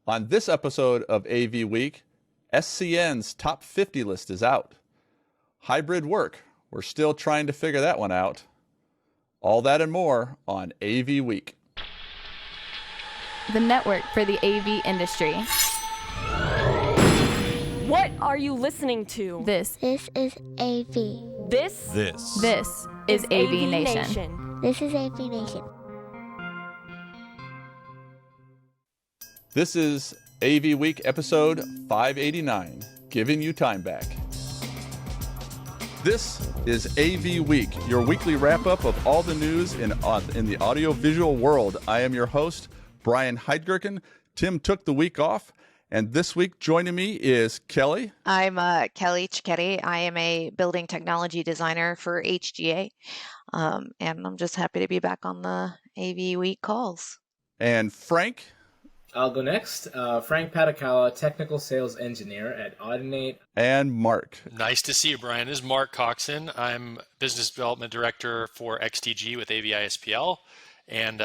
On this episode of AV Week, SCN's top 50 list is out. Hybrid work, we're still trying to figure that one out. All that and more on AV Week. The network for the AV industry. What are you listening to? This is AV. This is AVNation. This is AVNation. This is AV Week episode 589, Giving You Time Back. This is AV Week, your weekly wrap-up of all the news in the audio-visual world. I am your host, Brian Heidgerken. Tim took the week off, and this week joining me is Kelly. I'm Kelly Cicchetti. I am a building technology designer for HGA, and I'm just happy to be back on the AV Week calls. And Frank. I'll go next. Frank Patacala, Technical Sales Engineer at Audinate. And Mark. Nice to see you, Brian. This is Mark Coxon. I'm Business Development Director for XTG with AVISPL, and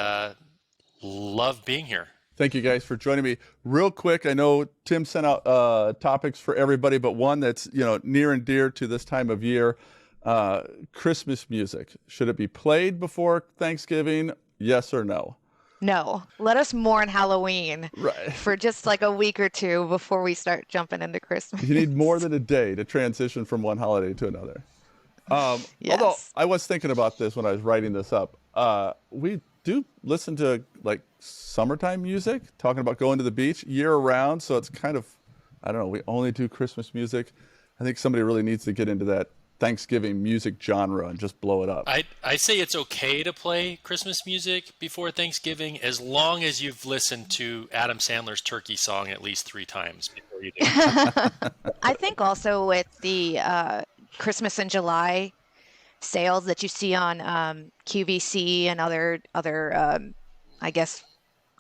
love being here. Thank you guys for joining me. Real quick, I know Tim sent out topics for everybody, but one that's near and dear to this time of year, Christmas music. Should it be played before Thanksgiving? Yes or no? No, let us mourn Halloween for just like a week or two before we start jumping into Christmas. You need more than a day to transition from one holiday to another. Yes. Although I was thinking about this when I was writing this up. We do listen to like summertime music, talking about going to the beach year round. So it's kind of, I don't know, we only do Christmas music. I think somebody really needs to get into that Thanksgiving music genre and just blow it up. I say it's okay to play Christmas music before Thanksgiving as long as you've listened to Adam Sandler's Turkey Song at least 3 times before you do. I think also with the Christmas in July sales that you see on QVC and other I guess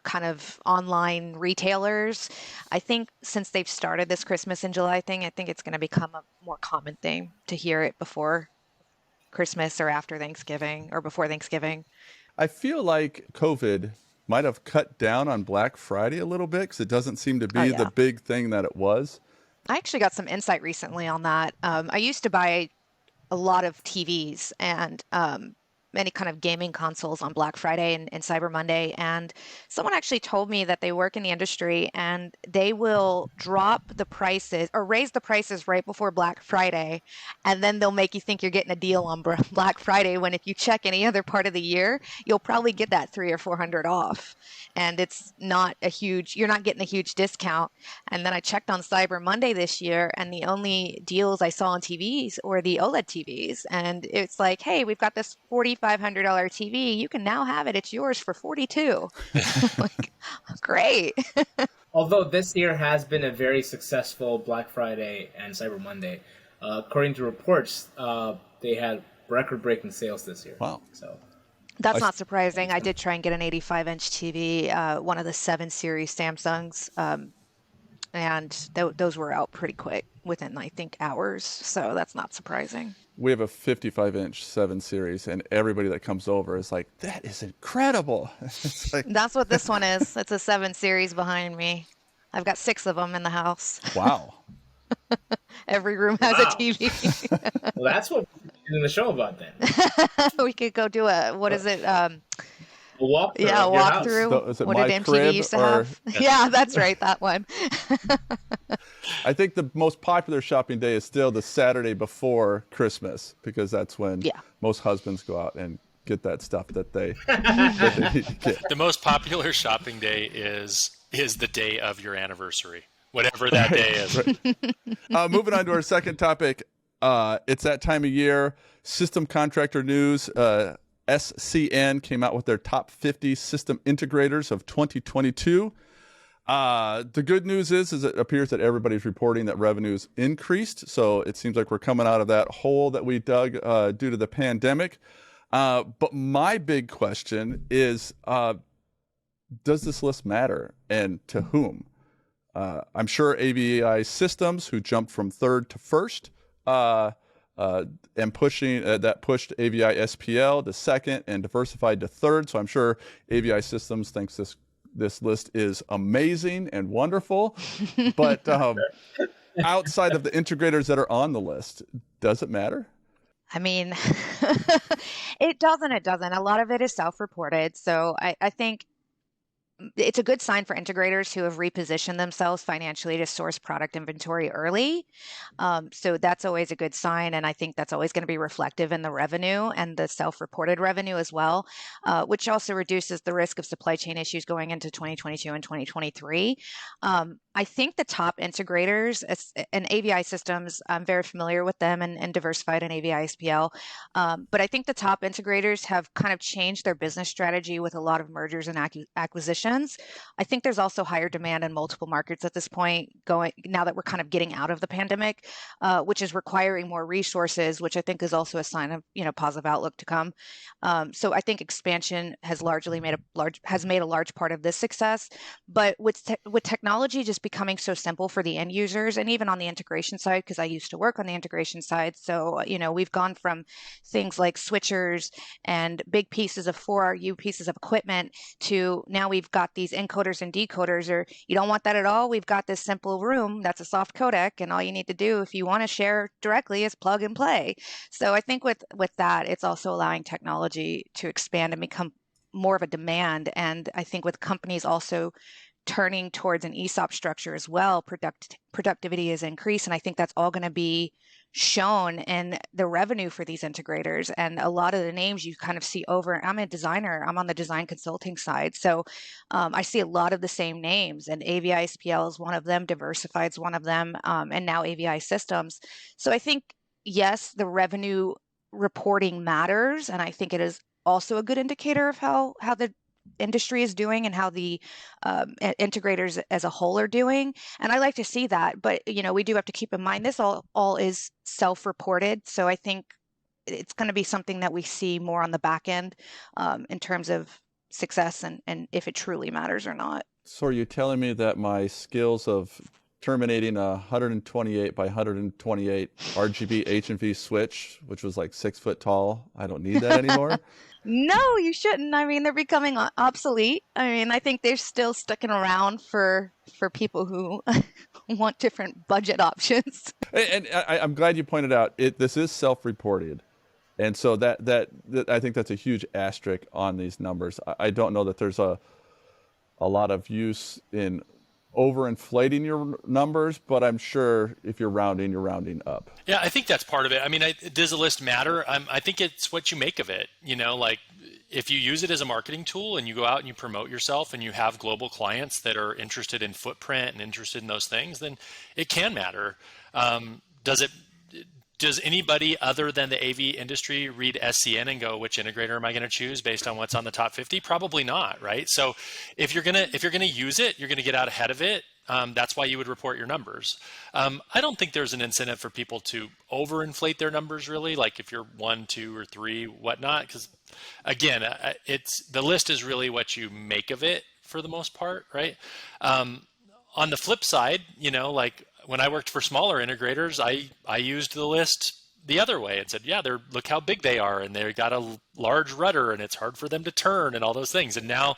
kind of online retailers, I think since they've started this Christmas in July thing, I think it's going to become a more common thing to hear it before Christmas or after Thanksgiving or before Thanksgiving. I feel like COVID might have cut down on Black Friday a little bit because it doesn't seem to be the big thing that it was. I actually got some insight recently on that. I used to buy a lot of TVs and any kind of gaming consoles on Black Friday and Cyber Monday. And someone actually told me that they work in the industry and they will drop the prices or raise the prices right before Black Friday. And then they'll make you think you're getting a deal on Black Friday when if you check any other part of the year, you'll probably get that $300 or $400 off. And it's not you're not getting a huge discount. And then I checked on Cyber Monday this year and the only deals I saw on TVs were the OLED TVs. And it's like, hey, we've got this $4,500 TV. You can now have it. It's yours for $42. Like, great. Although this year has been a very successful Black Friday and Cyber Monday, according to reports, they had record-breaking sales this year. Wow. So that's not surprising. I did try and get an 85-inch TV, one of the 7 Series Samsungs, and those were out pretty quick within, I think, hours. So that's not surprising. We have a 55-inch 7 Series, and everybody that comes over is like, that is incredible. It's like, that's what this one is. It's a 7 Series behind me. I've got 6 of them in the house. Wow. Every room has a TV. Well, that's what we're doing the show about then. We could go do a, what is it? A walkthrough. Yeah, a walkthrough. So, is it what My did Crib MTV used to have? Yeah, that's right, that one. I think the most popular shopping day is still the Saturday before Christmas because that's when most husbands go out and get that stuff that they need to get. The most popular shopping day is the day of your anniversary, whatever that day is. Right. Moving on to our second topic. It's that time of year. System contractor news. SCN came out with their top 50 system integrators of 2022. The good news is it appears that everybody's reporting that revenues increased. So it seems like we're coming out of that hole that we dug due to the pandemic. But my big question is, does this list matter and to whom? I'm sure AVI Systems, who jumped from third to first, and pushing that pushed AVI SPL to second and diversified to third. So I'm sure AVI Systems thinks this this list is amazing and wonderful, but outside of the integrators that are on the list, does it matter? I mean, it doesn't. It doesn't. A lot of it is self-reported. So I think it's a good sign for integrators who have repositioned themselves financially to source product inventory early. So that's always a good sign. And I think that's always going to be reflective in the revenue and the self-reported revenue as well, which also reduces the risk of supply chain issues going into 2022 and 2023. I think the top integrators and AVI systems, I'm very familiar with them and diversified in AVI SPL. But I think the top integrators have kind of changed their business strategy with a lot of mergers and acquisitions. I think there's also higher demand in multiple markets at this point, going now that we're kind of getting out of the pandemic, which is requiring more resources, which I think is also a sign of positive outlook to come. So I think expansion has made a large part of this success. But with technology just becoming so simple for the end users, and even on the integration side, because I used to work on the integration side, so we've gone from things like switchers and big pieces of 4RU pieces of equipment to now we've got these encoders and decoders, or you don't want that at all. We've got this simple room that's a soft codec, and all you need to do if you want to share directly is plug and play. So I think with that, it's also allowing technology to expand and become more of a demand. And I think with companies also turning towards an ESOP structure as well, productivity is increased. And I think that's all going to be shown in the revenue for these integrators. And a lot of the names you kind of see over, I'm a designer, I'm on the design consulting side. So I see a lot of the same names, and AVI SPL is one of them, Diversified is one of them, and now AVI Systems. So I think, yes, the revenue reporting matters. And I think it is also a good indicator of how the industry is doing and how the integrators as a whole are doing. And I like to see that, but we do have to keep in mind this all is self-reported. So I think it's going to be something that we see more on the back end in terms of success and if it truly matters or not. So are you telling me that my skills of terminating a 128 by 128 RGB H&V switch, which was like 6 foot tall, I don't need that anymore? No, you shouldn't. I mean, they're becoming obsolete. I mean, I think they're still sticking around for people who want different budget options. And I'm glad you pointed out this is self-reported, and so that I think that's a huge asterisk on these numbers. I don't know that there's a lot of use in overinflating your numbers, but I'm sure if you're rounding up. Yeah, I think that's part of it. I mean, does the list matter? I think it's what you make of it. Like if you use it as a marketing tool and you go out and you promote yourself and you have global clients that are interested in footprint and interested in those things, then it can matter. Does anybody other than the AV industry read SCN and go, which integrator am I going to choose based on what's on the top 50? Probably not, right? So if you're gonna use it, you're gonna get out ahead of it. That's why you would report your numbers. I don't think there's an incentive for people to overinflate their numbers, really. Like if you're 1, 2, or 3, whatnot, because again, the list is really what you make of it for the most part, right? On the flip side, like when I worked for smaller integrators, I used the list the other way and said, yeah, look how big they are, and they got a large rudder, and it's hard for them to turn, and all those things. And now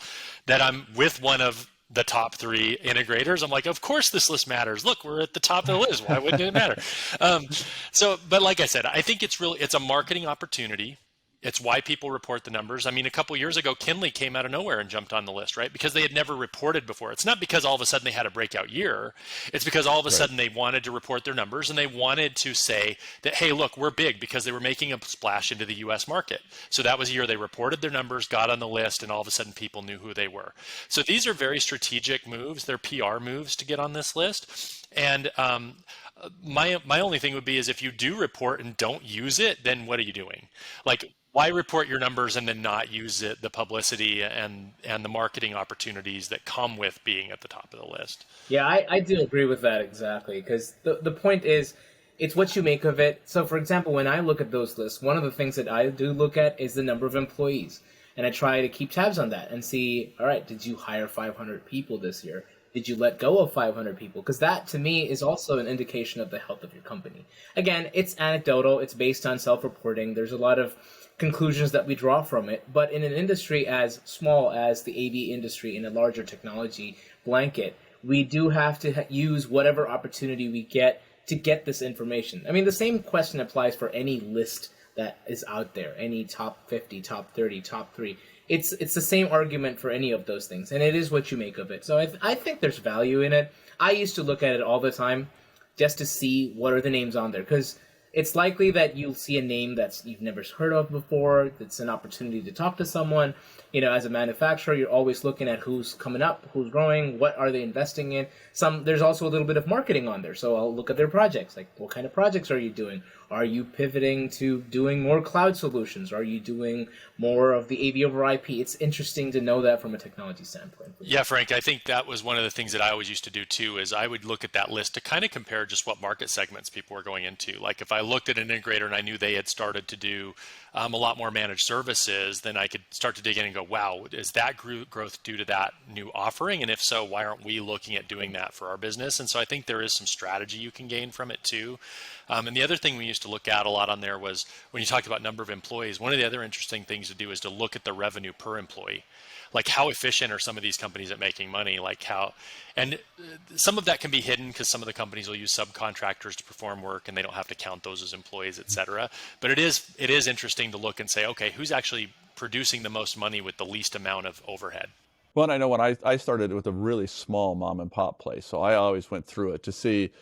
that I'm with one of the top 3 integrators, I'm like, of course this list matters. Look, we're at the top of the list. Why wouldn't it matter? But like I said, I think it's a marketing opportunity. It's why people report the numbers. I mean, a couple years ago, Kinley came out of nowhere and jumped on the list, right? Because they had never reported before. It's not because all of a sudden they had a breakout year. It's because all of a sudden they wanted to report their numbers, and they wanted to say that, hey, look, we're big, because they were making a splash into the US market. So that was a year they reported their numbers, got on the list, and all of a sudden people knew who they were. So these are very strategic moves. They're PR moves to get on this list. And my only thing would be is if you do report and don't use it, then what are you doing? Like, why report your numbers and then not use it, the publicity and the marketing opportunities that come with being at the top of the list? Yeah, I do agree with that exactly, because the point is, it's what you make of it. So, for example, when I look at those lists, one of the things that I do look at is the number of employees. And I try to keep tabs on that and see, all right, did you hire 500 people this year? Did you let go of 500 people? Because that, to me, is also an indication of the health of your company. Again, it's anecdotal. It's based on self-reporting. There's a lot of conclusions that we draw from it. But in an industry as small as the AV industry in a larger technology blanket, we do have to use whatever opportunity we get to get this information. I mean, the same question applies for any list that is out there, any top 50, top 30, top 3. It's the same argument for any of those things, and it is what you make of it. So I think there's value in it. I used to look at it all the time just to see what are the names on there, because it's likely that you'll see a name that's you've never heard of before. It's an opportunity to talk to someone. As a manufacturer, you're always looking at who's coming up, who's growing, what are they investing in. There's also a little bit of marketing on there. So I'll look at their projects. Like, what kind of projects are you doing? Are you pivoting to doing more cloud solutions? Are you doing more of the AV over IP? It's interesting to know that from a technology standpoint. Yeah, Frank, I think that was one of the things that I always used to do too, is I would look at that list to kind of compare just what market segments people were going into. Like if I looked at an integrator and I knew they had started to do a lot more managed services, then I could start to dig in and go, wow, is that growth due to that new offering? And if so, why aren't we looking at doing that for our business? And so I think there is some strategy you can gain from it too. And the other thing we used to look at a lot on there was when you talked about number of employees, one of the other interesting things to do is to look at the revenue per employee. Like how efficient are some of these companies at making money? And some of that can be hidden because some of the companies will use subcontractors to perform work and they don't have to count those as employees, et cetera. But it is interesting to look and say, okay, who's actually producing the most money with the least amount of overhead? Well, and I know when I started with a really small mom and pop place, so I always went through it to see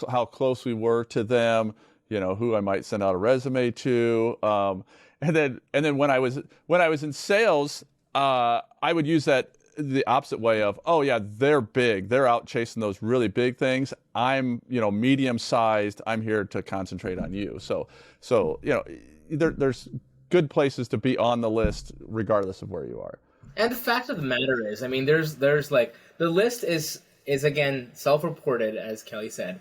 how close we were to them, who I might send out a resume to, and then when I was in sales, I would use that the opposite way of, oh yeah, they're big, they're out chasing those really big things. I'm medium sized. I'm here to concentrate on you. So there's good places to be on the list regardless of where you are. And the fact of the matter is, I mean, there's like the list is again self-reported, as Kelly said.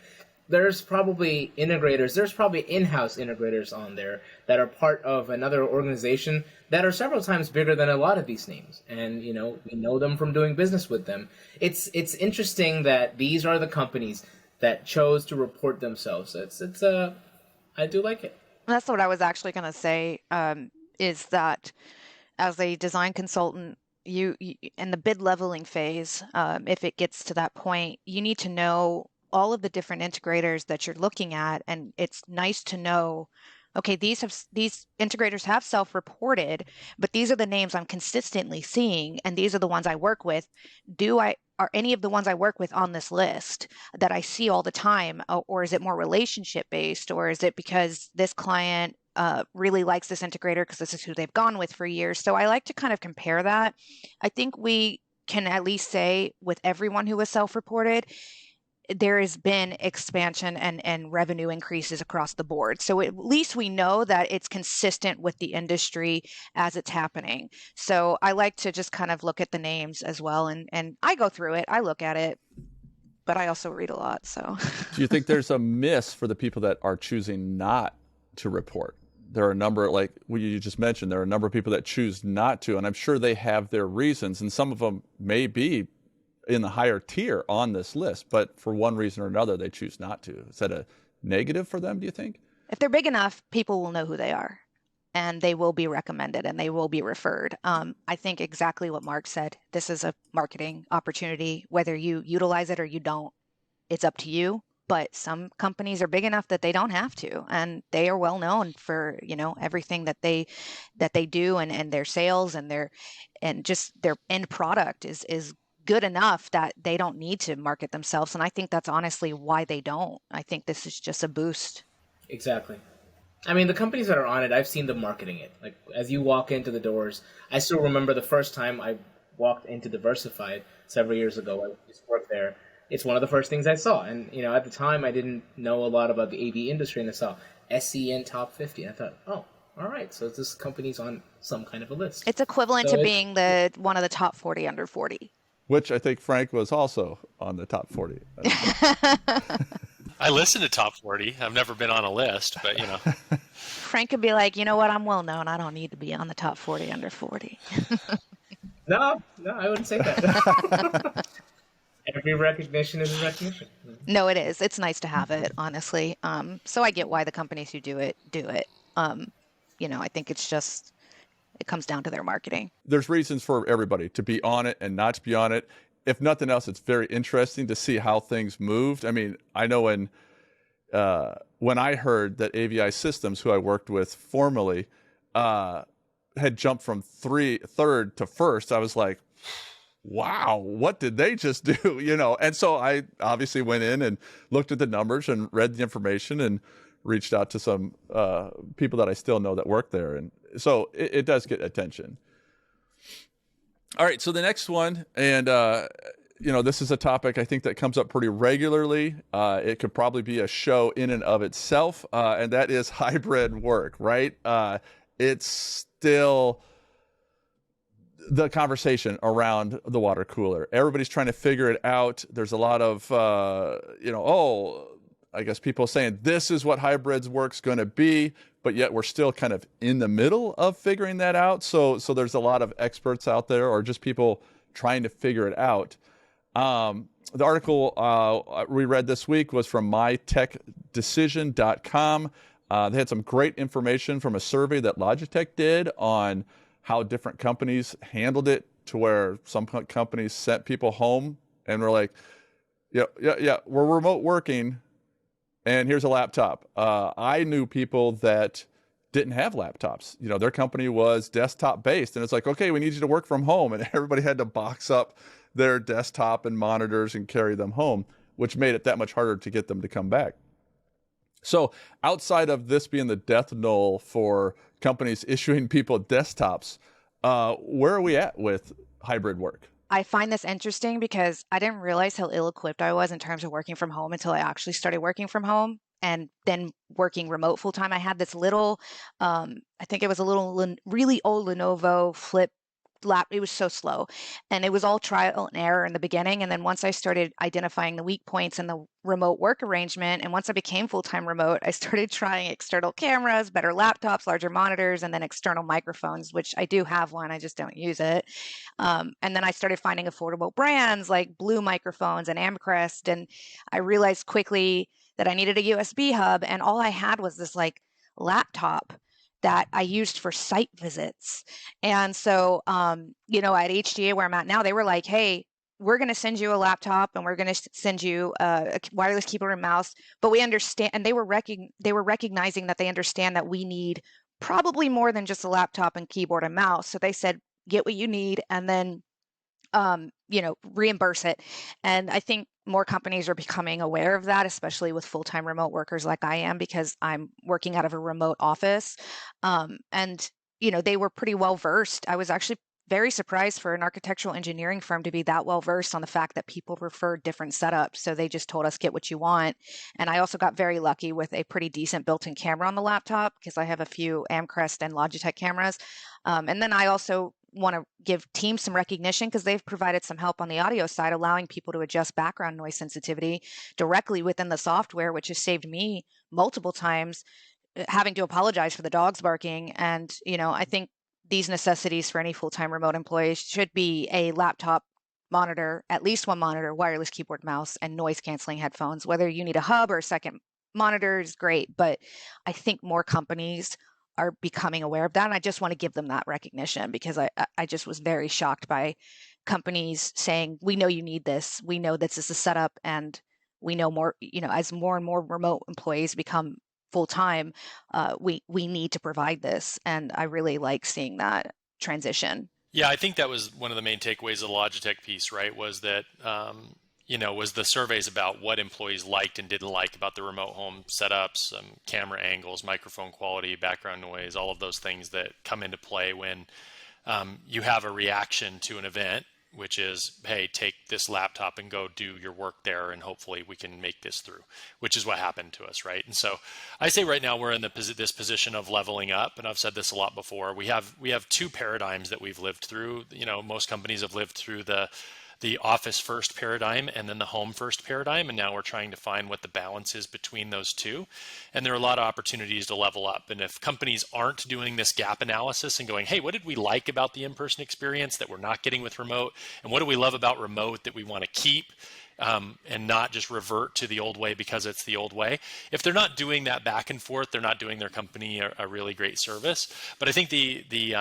There's probably integrators, there's probably in-house integrators on there that are part of another organization that are several times bigger than a lot of these names. And, we know them from doing business with them. It's interesting that these are the companies that chose to report themselves. I do like it. That's what I was actually going to say, is that as a design consultant, you in the bid leveling phase, if it gets to that point, you need to know all of the different integrators that you're looking at, and it's nice to know, okay, these integrators have self-reported, but these are the names I'm consistently seeing, and these are the ones I work with. Are any of the ones I work with on this list that I see all the time, or is it more relationship based, or is it because this client really likes this integrator because this is who they've gone with for years? So I like to kind of compare that. I think we can at least say with everyone who is self-reported, there has been expansion and revenue increases across the board. So at least we know that it's consistent with the industry as it's happening. So I like to just kind of look at the names as well. And I go through it, I look at it, but I also read a lot. So do you think there's a miss for the people that are choosing not to report? There are a number, like you just mentioned, there are a number of people that choose not to, and I'm sure they have their reasons, and some of them may be in the higher tier on this list, but for one reason or another, they choose not to. Is that a negative for them, do you think? If they're big enough, people will know who they are, and they will be recommended, and they will be referred. I think exactly what Mark said. This is a marketing opportunity. Whether you utilize it or you don't, it's up to you. But some companies are big enough that they don't have to, and they are well known for everything that they do, and their sales and just their end product is good enough that they don't need to market themselves. And I think that's honestly why they don't. I think this is just a boost. Exactly. I mean, the companies that are on it, I've seen them marketing it. Like as you walk into the doors, I still remember the first time I walked into Diversified several years ago. I used to work there. It's one of the first things I saw. And, at the time I didn't know a lot about the AV industry, and I saw SCN Top 50. And I thought, oh, all right, so this company's on some kind of a list. It's equivalent to being one of the top 40 under 40. Which I think Frank was also on the top 40. I listen to top 40. I've never been on a list, but Frank could be like, you know what? I'm well known. I don't need to be on the top 40 under 40. No, I wouldn't say that. every recognition is a recognition. No, it is. It's nice to have it, honestly. So I get why the companies who do it do it. I think it's just it comes down to their marketing. There's reasons for everybody to be on it and not to be on it. If nothing else, it's very interesting to see how things moved. I mean, I know when I heard that AVI Systems, who I worked with formerly, had jumped from third to first, I was like, wow, what did they just do? And so I obviously went in and looked at the numbers and read the information and reached out to some people that I still know that work there. And so it does get attention. All right, so the next one, and this is a topic I think that comes up pretty regularly. It could probably be a show in and of itself, and that is hybrid work, right? It's still the conversation around the water cooler. Everybody's trying to figure it out. There's a lot of, I guess people saying this is what hybrids work's going to be, but yet we're still kind of in the middle of figuring that out. So there's a lot of experts out there or just people trying to figure it out. The article we read this week was from mytechdecision.com. They had some great information from a survey that Logitech did on how different companies handled it, to where some companies sent people home and were like, yeah, we're remote working, and here's a laptop. I knew people that didn't have laptops. Their company was desktop based, and it's like, okay, we need you to work from home, and everybody had to box up their desktop and monitors and carry them home, which made it that much harder to get them to come back. So outside of this being the death knell for companies issuing people desktops, where are we at with hybrid work? I find this interesting because I didn't realize how ill-equipped I was in terms of working from home until I actually started working from home and then working remote full-time. I had this little, I think it was a little really old Lenovo flip lap. It was so slow, and it was all trial and error in the beginning. And then once I started identifying the weak points in the remote work arrangement, and once I became full-time remote, I started trying external cameras, better laptops, larger monitors, and then external microphones, which I do have one, I just don't use it. And then I started finding affordable brands like Blue microphones and Amcrest, and I realized quickly that I needed a USB hub, and all I had was this laptop that I used for site visits. And so, at HGA where I'm at now, they were like, hey, we're going to send you a laptop and we're going to send you a wireless keyboard and mouse. But we understand, and they were recognizing that they understand that we need probably more than just a laptop and keyboard and mouse. So they said, get what you need and then, reimburse it. And I think more companies are becoming aware of that, especially with full-time remote workers like I am, because I'm working out of a remote office. They were pretty well versed. I was actually very surprised for an architectural engineering firm to be that well versed on the fact that people prefer different setups. So they just told us, get what you want. And I also got very lucky with a pretty decent built-in camera on the laptop because I have a few Amcrest and Logitech cameras. And then I also want to give Teams some recognition because they've provided some help on the audio side, allowing people to adjust background noise sensitivity directly within the software, which has saved me multiple times having to apologize for the dogs barking. And, I think these necessities for any full-time remote employees should be a laptop monitor, at least one monitor, wireless keyboard, mouse, and noise canceling headphones. Whether you need a hub or a second monitor is great, but I think more companies are becoming aware of that. And I just want to give them that recognition because I just was very shocked by companies saying, we know you need this. We know this is a setup, and we know more, as more and more remote employees become full-time, we need to provide this. And I really like seeing that transition. Yeah, I think that was one of the main takeaways of the Logitech piece, right? Was that, was the surveys about what employees liked and didn't like about the remote home setups, camera angles, microphone quality, background noise, all of those things that come into play when you have a reaction to an event, which is, hey, take this laptop and go do your work there, and hopefully we can make this through, which is what happened to us, right? And so I say right now we're in this position of leveling up, and I've said this a lot before. We have two paradigms that we've lived through. Most companies have lived through the office first paradigm and then the home first paradigm. And now we're trying to find what the balance is between those two. And there are a lot of opportunities to level up. And if companies aren't doing this gap analysis and going, hey, what did we like about the in-person experience that we're not getting with remote? And what do we love about remote that we want to keep? and not just revert to the old way because it's the old way. If they're not doing that back and forth, they're not doing their company a really great service. But I think the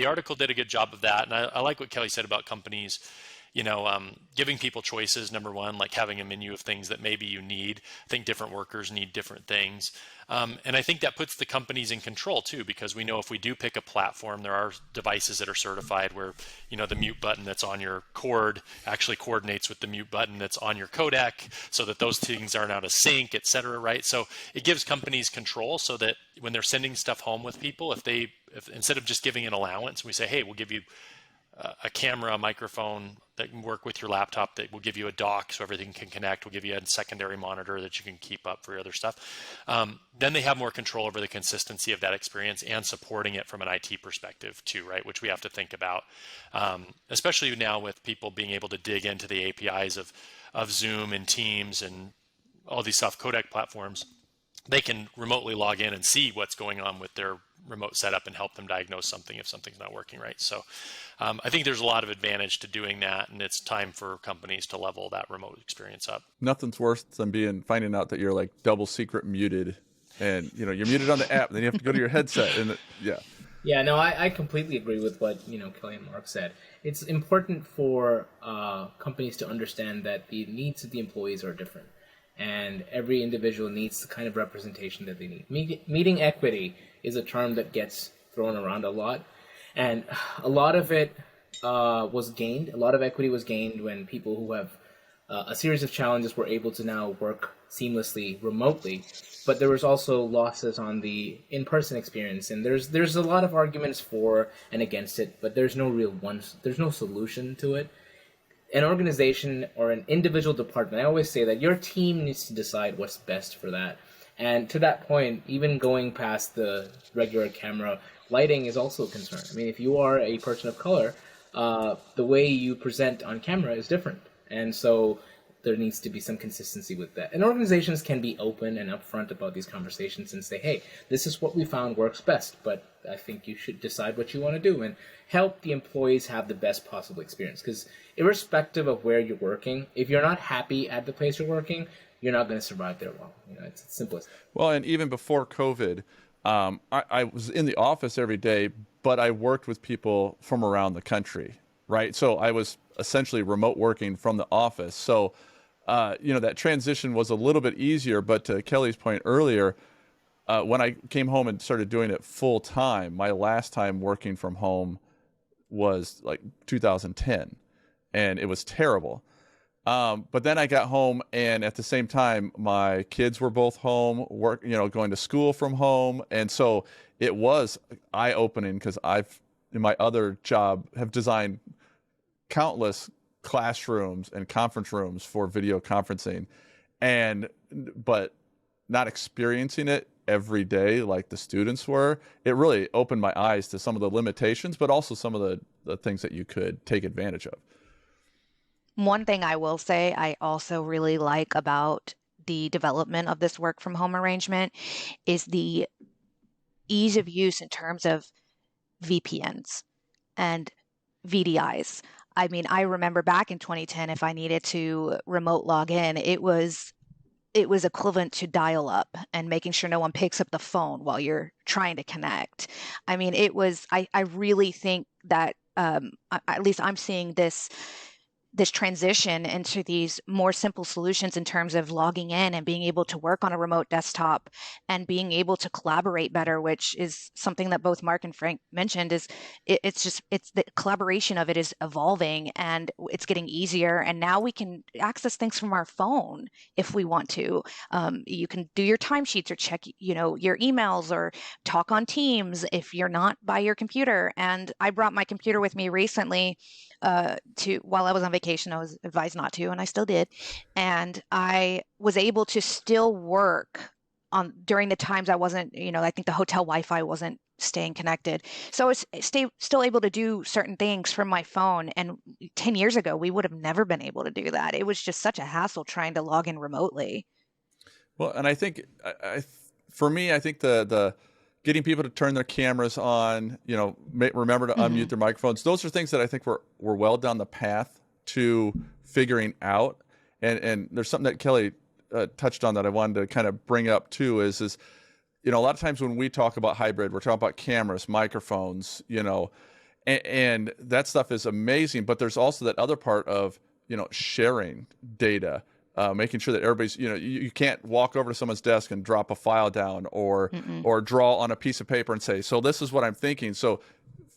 article did a good job of that. And I like what Kelly said about companies, giving people choices, number one, like having a menu of things that maybe you need. I think different workers need different things. And I think that puts the companies in control too, because we know if we do pick a platform, there are devices that are certified where, the mute button that's on your cord actually coordinates with the mute button that's on your codec, so that those things aren't out of sync, et cetera, right? So it gives companies control so that when they're sending stuff home with people, if instead of just giving an allowance, we say, hey, we'll give you a camera, a microphone that can work with your laptop, that will give you a dock so everything can connect. We'll give you a secondary monitor that you can keep up for your other stuff. Then they have more control over the consistency of that experience and supporting it from an IT perspective too, right? Which we have to think about, especially now with people being able to dig into the APIs of Zoom and Teams and all these soft codec platforms. They can remotely log in and see what's going on with their remote setup and help them diagnose something if something's not working right. So I think there's a lot of advantage to doing that, and it's time for companies to level that remote experience up. Nothing's worse than finding out that you're like double secret muted, and you're muted on the app, and then you have to go to your headset, and Yeah, no, I completely agree with what Kelly and Mark said. It's important for companies to understand that the needs of the employees are different, and every individual needs the kind of representation that they need. Meeting equity is a term that gets thrown around a lot, and a lot of it was gained. A lot of equity was gained when people who have a series of challenges were able to now work seamlessly remotely. But there was also losses on the in-person experience, and there's a lot of arguments for and against it, but there's no solution to it. An organization or an individual department, I always say that your team needs to decide what's best for that. And to that point, even going past the regular camera, lighting is also a concern. I mean, if you are a person of color, the way you present on camera is different. And so there needs to be some consistency with that. And organizations can be open and upfront about these conversations and say, hey, this is what we found works best, but I think you should decide what you want to do and help the employees have the best possible experience. Because irrespective of where you're working, if you're not happy at the place you're working, you're not going to survive there long. It's as simple as that. Well, and even before COVID, I was in the office every day, but I worked with people from around the country, right? So I was essentially remote working from the office. So, that transition was a little bit easier, but to Kelly's point earlier, when I came home and started doing it full time, my last time working from home was like 2010, and it was terrible. But then I got home, and at the same time, my kids were both home, going to school from home. And so it was eye-opening, because in my other job, have designed countless classrooms and conference rooms for video conferencing, but not experiencing it every day like the students were. It really opened my eyes to some of the limitations, but also some of the things that you could take advantage of. One thing I will say I also really like about the development of this work from home arrangement is the ease of use in terms of VPNs and VDIs. I mean, I remember back in 2010, if I needed to remote log in, it was equivalent to dial up and making sure no one picks up the phone while you're trying to connect. I mean, I really think that at least I'm seeing this transition into these more simple solutions in terms of logging in and being able to work on a remote desktop and being able to collaborate better, which is something that both Mark and Frank mentioned. It's the collaboration of it is evolving, and it's getting easier. And now we can access things from our phone if we want to. You can do your timesheets or check, your emails or talk on Teams if you're not by your computer. And I brought my computer with me recently while I was on vacation. I was advised not to, and I still did. And I was able to still work during the times I wasn't, I think the hotel Wi-Fi wasn't staying connected. So I was still able to do certain things from my phone. And 10 years ago, we would have never been able to do that. It was just such a hassle trying to log in remotely. Well, and I think for me, I think the getting people to turn their cameras on, remember to unmute their microphones. Those are things that I think we're well down the path to figuring out. And there's something that Kelly touched on that I wanted to kind of bring up too is a lot of times when we talk about hybrid, we're talking about cameras, microphones, and that stuff is amazing. But there's also that other part of, sharing data, making sure that everybody's, you can't walk over to someone's desk and drop a file down or draw on a piece of paper and say, so this is what I'm thinking. So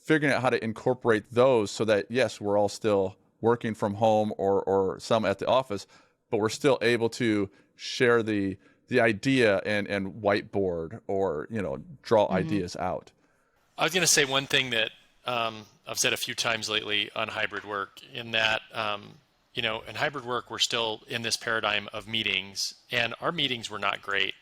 figuring out how to incorporate those so that, yes, we're all still working from home or some at the office, but we're still able to share the idea and whiteboard or, draw ideas out. I was going to say one thing that I've said a few times lately on hybrid work in that, in hybrid work, we're still in this paradigm of meetings, and our meetings were not great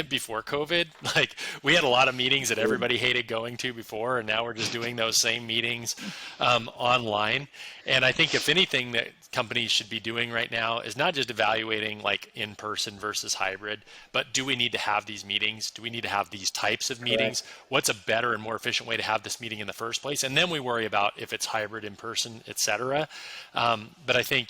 before COVID. Like, we had a lot of meetings that everybody hated going to before, and now we're just doing those same meetings online. And I think if anything that companies should be doing right now is not just evaluating like in-person versus hybrid, but do we need to have these meetings? Do we need to have these types of meetings? What's a better and more efficient way to have this meeting in the first place? And then we worry about if it's hybrid, in person, et cetera. But I think,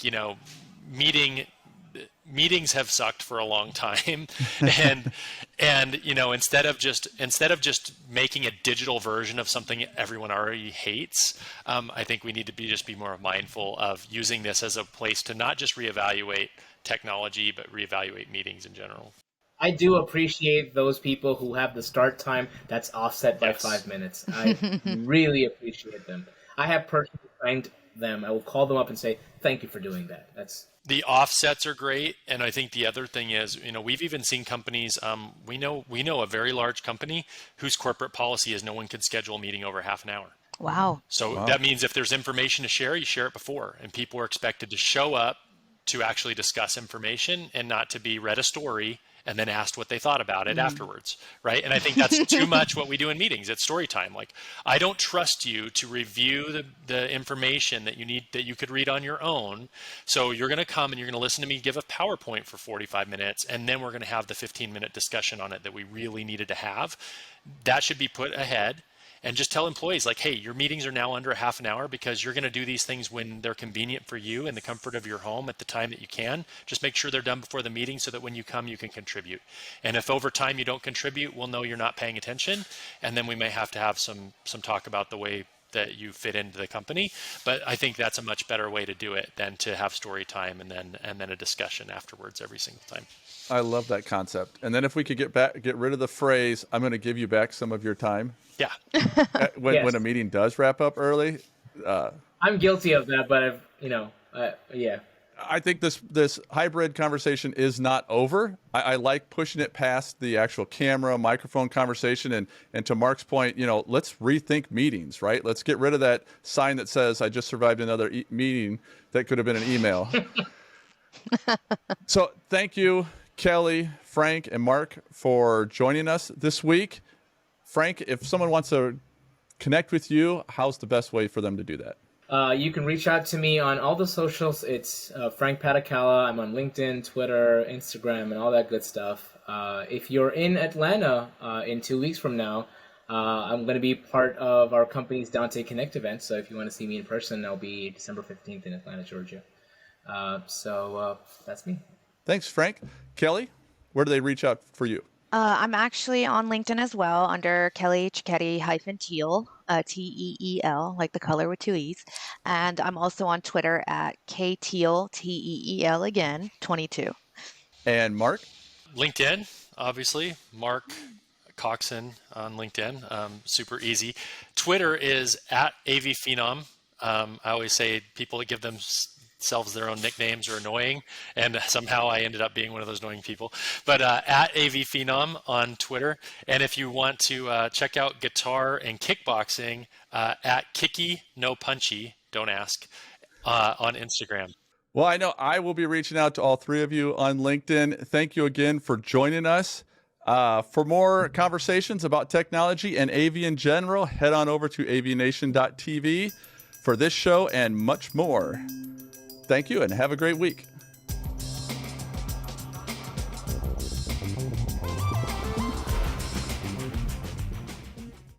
meetings have sucked for a long time, and instead of just making a digital version of something everyone already hates, I think we need to be more mindful of using this as a place to not just reevaluate technology, but reevaluate meetings in general. I do appreciate those people who have the start time that's offset by 5 minutes. I really appreciate them. I have personally thanked them. I will call them up and say, thank you for doing that. The offsets are great, and I think the other thing is, we've even seen companies. We know a very large company whose corporate policy is no one can schedule a meeting over half an hour. Wow. So that means if there's information to share, you share it before, and people are expected to show up to actually discuss information and not to be read a story and then asked what they thought about it afterwards, right? And I think that's too much what we do in meetings. It's story time. Like, I don't trust you to review the information that you could read on your own. So you're going to come and you're going to listen to me give a PowerPoint for 45 minutes, and then we're going to have the 15-minute discussion on it that we really needed to have. That should be put ahead. And just tell employees, like, hey, your meetings are now under a half an hour because you're going to do these things when they're convenient for you in the comfort of your home at the time that you can. Just make sure they're done before the meeting so that when you come, you can contribute. And if over time you don't contribute, we'll know you're not paying attention. And then we may have to have some talk about the way that you fit into the company. But I think that's a much better way to do it than to have story time and then a discussion afterwards every single time. I love that concept. And then if we could get rid of the phrase, I'm going to give you back some of your time. Yeah. When a meeting does wrap up early. I'm guilty of that, but yeah. I think this hybrid conversation is not over. I like pushing it past the actual camera, microphone conversation. And to Mark's point, let's rethink meetings, right? Let's get rid of that sign that says, I just survived another meeting that could have been an email. So thank you, Kelly, Frank, and Mark for joining us this week. Frank, if someone wants to connect with you, how's the best way for them to do that? You can reach out to me on all the socials. It's Frank Patakala. I'm on LinkedIn, Twitter, Instagram, and all that good stuff. If you're in Atlanta in 2 weeks from now, I'm going to be part of our company's Dante Connect event. So if you want to see me in person, I'll be December 15th in Atlanta, Georgia. So that's me. Thanks, Frank. Kelly, where do they reach out for you? I'm actually on LinkedIn as well under Kelly Cicchetti-Teal, Teel, like the color with 2 E's. And I'm also on Twitter at KTeel, Teel again, 22. And Mark? LinkedIn, obviously. Mark Coxon on LinkedIn. Super easy. Twitter is at AVPhenom. I always say people that give themselves their own nicknames are annoying, and somehow I ended up being one of those annoying people. But at AVPhenom on Twitter. And if you want to check out guitar and kickboxing, at Kicky No Punchy, don't ask, on Instagram. Well, I know I will be reaching out to all three of you on LinkedIn. Thank you again for joining us. For more conversations about technology and AV in general, head on over to AVNation.tv for this show and much more. Thank you and have a great week.